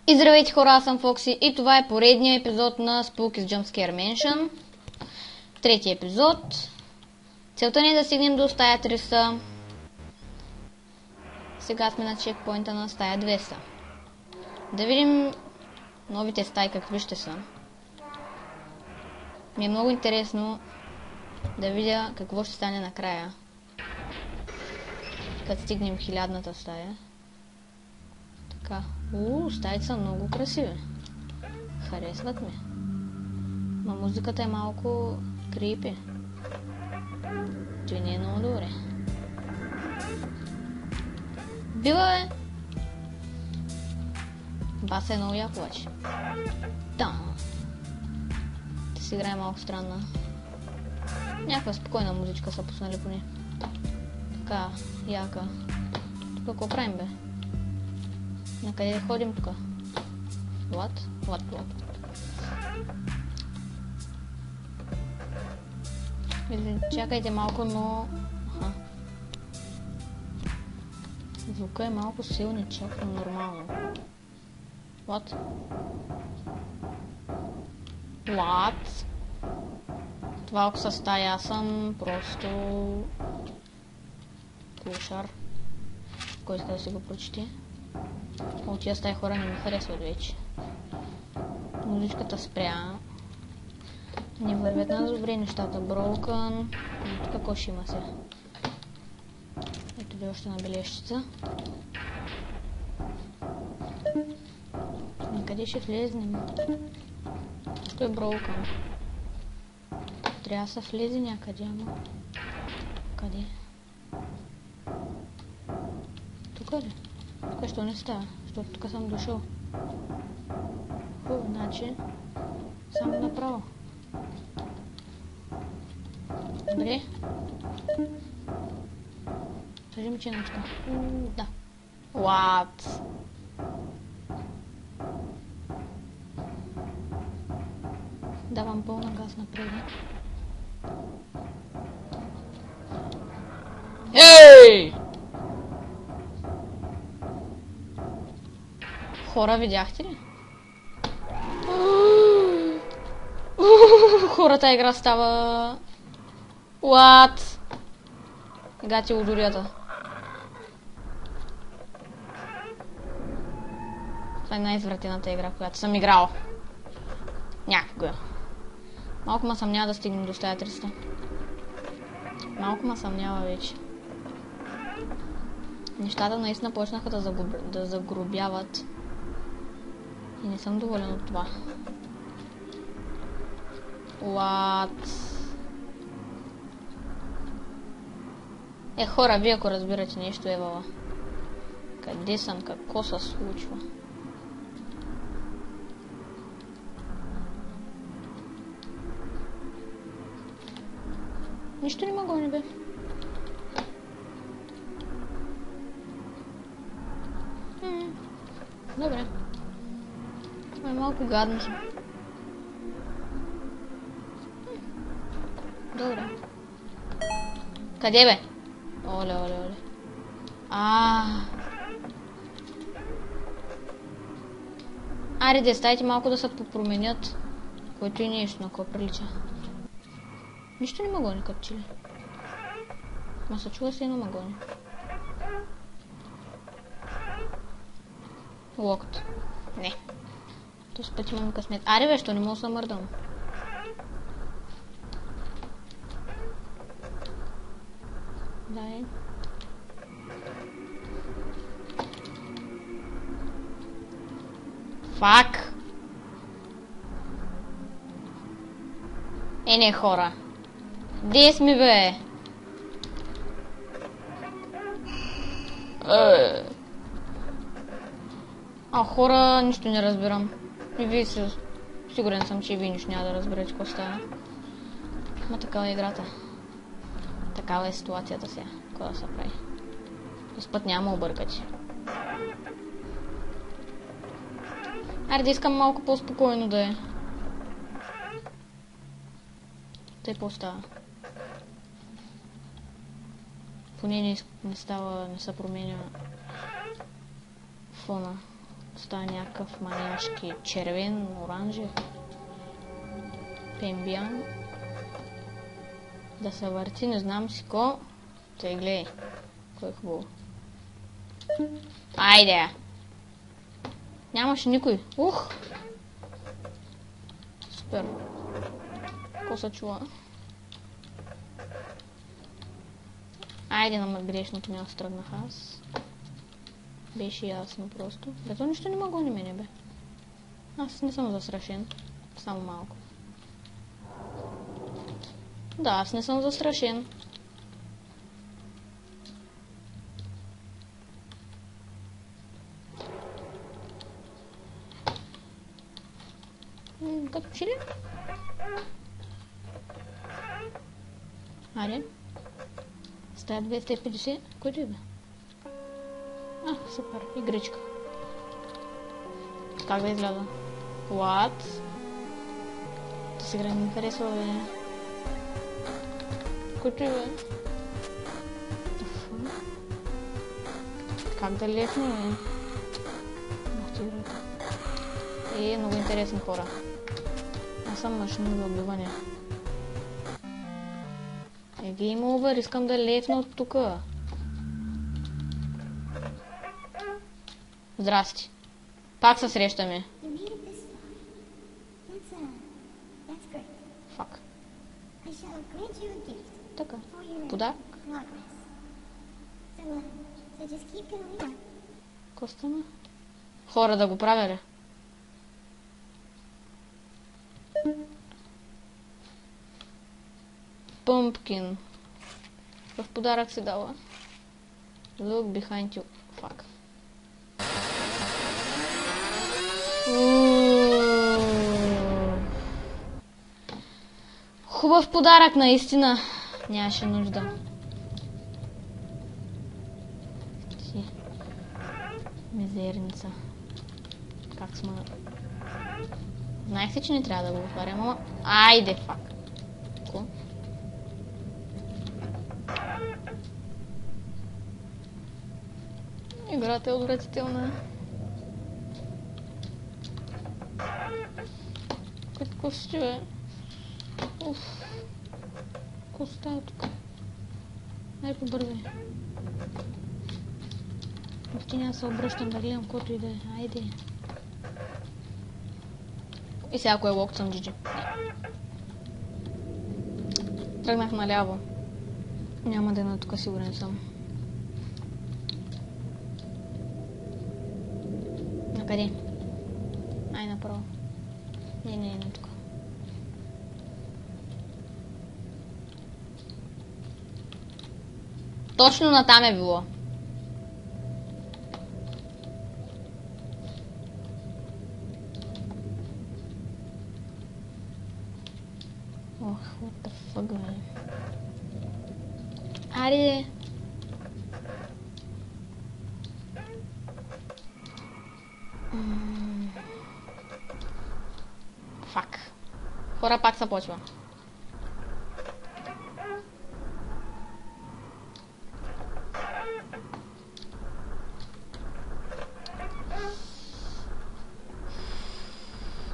И здравейте хора, аз съм Фокси и това е поредният епизод на Spooky's Jumpscare Mansion. Трети епизод. Целта ни е да стигнем до стая 300. Сега сме на чекпоинта на стая 200. Да видим новите стаи какви ще са. Ми е много интересно да видя какво ще стане накрая, като стигнем 1000-та стая. Така. Стаите са много красиви. Харесват ми. Но музиката е малко крипи. Той не е много добре. Бива е! Баса е много яко обаче. Да. Те си играе малко странна. Някаква спокойна музичка са пуснали поне. Така, яка. Тук какво правим бе? Накъде да ходим тук? What? Чакайте малко, но... Звука е малко силничък, но нормално. What? Това ако са стая, аз съм просто... Клушар. Кой иска да си го прочете? От тия стаи хора не ми харесват вече. Музичката спря. Не вървят на добре нещата. Broken. Ето какво ще има сега. Ето ли още на бележчица. Къде ще влезнем? Тук е Broken. Трябва да се влезе някъде, ама... Къде? Тук ли? Тук що не става? Защото тук съм дошъл. Значи... Само направо. Добре. Сложим чиночка. Да. What? Давам пълна газ напред. Ей! Хора, видяхте ли? Хората игра става... What? Гати удорията. Това е най-извратената игра, която съм играл. Някога. Малко ма съмнява да стигнем до стая 300. Малко ма съмнява вече. Нещата наистина почнаха да загробяват. И не съм доволен от това. What? Хора, вие ако разбирате нещо, евала. Къде съм? Какво се случва? Нищо не мога, не бе. Добре. Това е малко гадно съм. Добре. Къде бе? Оле. Аре, ставайте малко да се попроменят. Което и нещо на какво прилича. Нищо не магони като чили. Ма се чува се едно магони. Локът. Не. Този път имам късмет. Аре бе, що не мога да се мърдам. Дай. Фак! Не хора. Де сме бе? Хора, нищо не разбирам. И вие си... Сигурен съм, че и вие нищо няма да разберете какво става. Ма такава е играта. Такава е ситуацията сега. Какво да се прави? Този път няма объркати. Аре да искам малко по-спокойно да е. Тъй по-става. Поне не става, не се променя фона. Става някакъв маняшки червен, оранжев. Пембиан. Да се върти, не знам си ко. Тъй гледай. Кой е хубаво. Айде! Нямаше никой. Ух! Супер. Ко се чува? Айде, на грешното място тръгнах аз. Беше ясно просто. Бе, то нищо не ме гони мене, бе. Аз не съм застрашен. Само малко. Да, аз не съм застрашен. Като че ли? Аре. Стая 250. Който е, бе? А, супер. Игричка. Как да изгледа? What? Да си игра ми харесва, бе. Който е, бе? Как да лепне, бе? Много интересни хора. Аз съм машина за убиване. Game over, искам да лепна от тука. Здрасти. Пак се срещаме. Фак. Така. Подарък. Ко стана? Хора да го правя ли? Пъмпкин. В подарък се дава. Look behind you. Fuck. Хубав подарък, наистина. Нямаше нужда. Ти. Мизерница. Как сме... Знаех си, че не трябва да го отварям, ама... Айде, фак. Ко? Играта е отвратителна. Какво ще бе? Уф. Какво става тук? Дай побързай. Въобще няма да се обръщам да гледам който и да е. Айде. И сега ако е локът съм GG. Тръгнах наляво. Няма да е на тук, сигурен съм. Накъде? Ай, направо. Не, на тук. Точно натам е било. Ох, what the fuck, бе. Аре. Фак. Хора, пак се почва.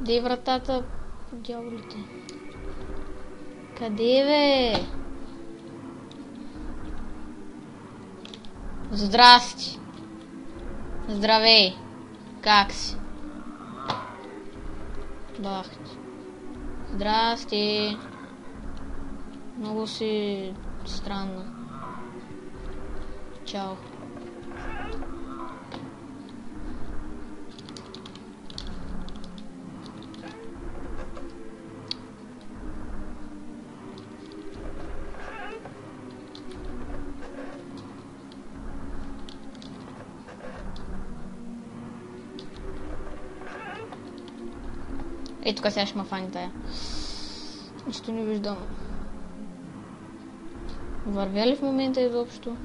Де е вратата? Дяволите. Къде, бе? Здрасти. Здравей. Как си? Бах ти. Здрасти. Много си странно. Чао. Ей, тук сега ще ма фани тая. Нищо не виждам. Вървя ли в момента изобщо?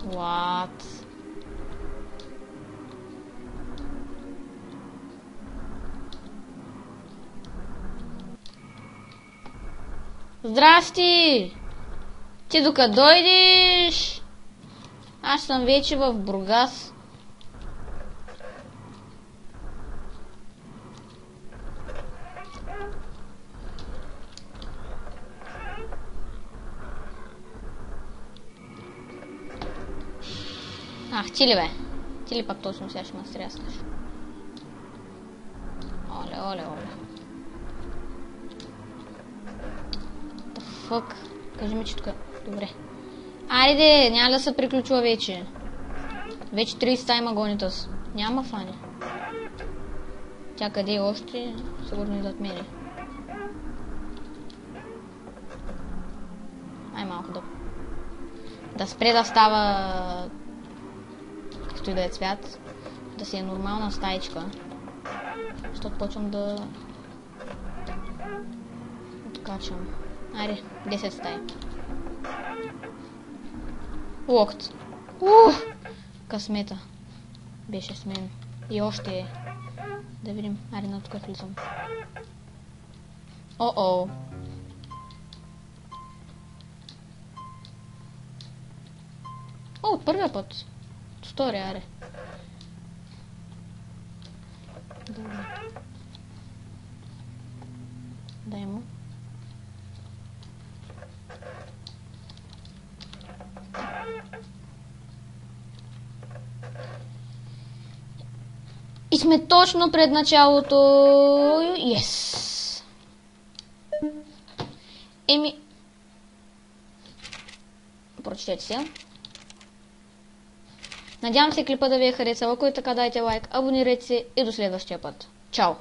What? Здрасти! Ти докато дойдеш? Аз съм вече в Бургас. Ах, ти ли бе? Ти ли пак точно сега ще ме стряскаш? Оле, оле, оле. The fuck? Кажи ми, че тук... Добре. Айде, няма да се приключва вече. Вече 30 тайма гонит с. Няма фани. Тя къде е още? Сигурно и зад мене. Ай малко да спре да става както и да е цвят. Да си е нормална стаичка. Защото почвам да откачам. Айде, 10 стаи. Локът. Късмета. Беше с мен. И още е. Да видим. Айде, на тук влизам. О-о. О, от първия път. Втория, аре. Добре. Дай му. И сме точно пред началото. Yes. Еми... Прочетете се. Надявам се клипа да ви е харесал. Ако е така, дайте лайк, абонирайте се и до следващия път. Чао!